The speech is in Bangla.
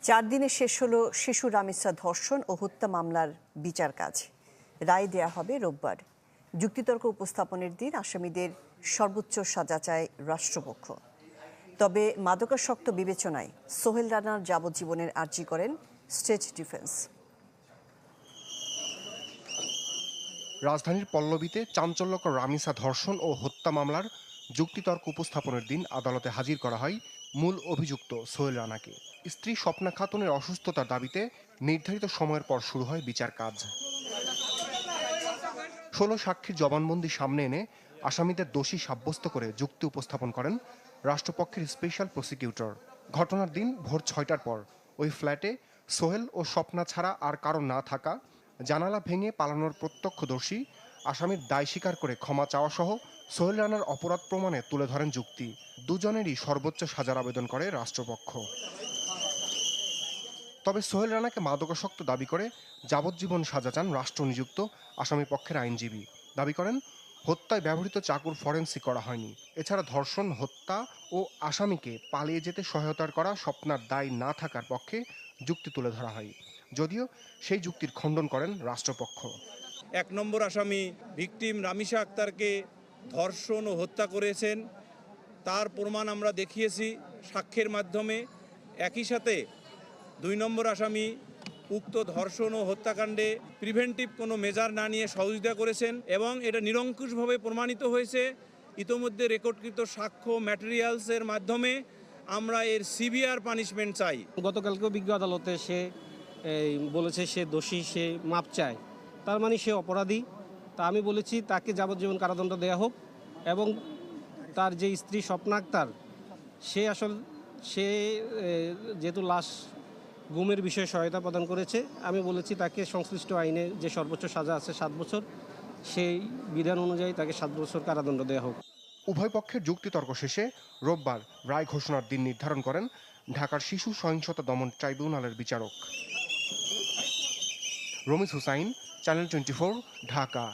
4 দিনে শেষ হলো শিশু রামিসা ধর্ষণ ও হত্যা মামলার বিচার কাজ। রায় দেয়া হবে রোববার। যুক্তিতর্ক উপস্থাপনের দিন আসামিদের সর্বোচ্চ সাজা চায় রাষ্ট্রপক্ষ। তবে মাদকাসক্ত বিবেচনায় সোহেল রানার যাবজ্জীবনের আর্জি করেন স্টেট ডিফেন্স। রাজধানীর পল্লবীতে চাঞ্চল্যকর রামিসা ধর্ষণ ও হত্যা মামলার যুক্তিতর্ক উপস্থাপনের দিন আদালতে হাজির করা হয় মূল অভিযুক্ত সোহেল রানাকে। স্ত্রী স্বপ্না খাতুনের অসুস্থতার দাবিতে নির্ধারিত সময়ের পর শুরু হয় বিচার কাজ। 16 সাক্ষীর জবানবন্দি সামনে এনে আসামিদের দোষী সাব্যস্ত করে যুক্তি উপস্থাপন করেন রাষ্ট্রপক্ষের স্পেশাল প্রসিকিউটর। ঘটনার দিন ভোর 6টার পর ওই ফ্ল্যাটে সোহেল ও স্বপ্না ছাড়া আর কারো না থাকা, জানালা ভেঙে পালানোর প্রত্যক্ষদর্শী, আসামির দায় স্বীকার করে ক্ষমা চাওয়া সহ সোহেল রানার অপরাধ প্রমাণে তুলে ধরেন যুক্তি। দুজনেরই সর্বোচ্চ সাজার আবেদন করে রাষ্ট্রপক্ষ। তবে সোহেল রানাকে মাদকাসক্ত দাবি করে যাবজ্জীবন সাজা চান রাষ্ট্রনিযুক্ত আসামি পক্ষের আইনজীবী। দাবি করেন হত্যায় ব্যবহৃত চাকুর ফরেনসিক করা হয়নি। এছাড়া ধর্ষণ, হত্যা ও আসামিকে পালিয়ে যেতে সহায়তার করা স্বপ্নার দায় না থাকার পক্ষে যুক্তি তুলে ধরা হয়, যদিও সেই যুক্তির খণ্ডন করেন রাষ্ট্রপক্ষ। 1 নম্বর আসামি ভিকটিম রামিসা আক্তারকে ধর্ষণ ও হত্যা করেছেন, তার প্রমাণ আমরা দেখিয়েছি সাক্ষ্যের মাধ্যমে। একই সাথে 2 নম্বর আসামি উক্ত ধর্ষণ ও হত্যাকাণ্ডে প্রিভেন্টিভ কোনো মেজার না নিয়ে সহযোগিতা করেছেন এবং এটা নিরঙ্কুশভাবে প্রমাণিত হয়েছে। ইতোমধ্যে রেকর্ডকৃত সাক্ষ্য ম্যাটেরিয়ালসের মাধ্যমে আমরা এর সিভিয়ার পানিশমেন্ট চাই। গতকালকেও বিজ্ঞ আদালতে সে বলেছে সে দোষী, সে মাপ চায়, তার মানে সে অপরাধী। তা আমি বলেছি তাকে যাবজ্জীবন কারাদণ্ড দেওয়া হোক এবং তার যে স্ত্রী স্বপ্না আক্তার, সে যেহেতু লাশ গুমের বিষয়ে সহায়তা প্রদান করেছে, আমি বলেছি তাকে সংশ্লিষ্ট আইনে যে সর্বোচ্চ সাজা আছে 7 বছর, সেই বিধান অনুযায়ী তাকে 7 বছর কারাদণ্ড দেওয়া হোক। উভয় পক্ষের যুক্তিতর্ক শেষে রোববার রায় ঘোষণার দিন নির্ধারণ করেন ঢাকার শিশু সহিংসতা দমন ট্রাইব্যুনালের বিচারক। রমিজ হুসাইন, চ্যানেল 24, ঢাকা।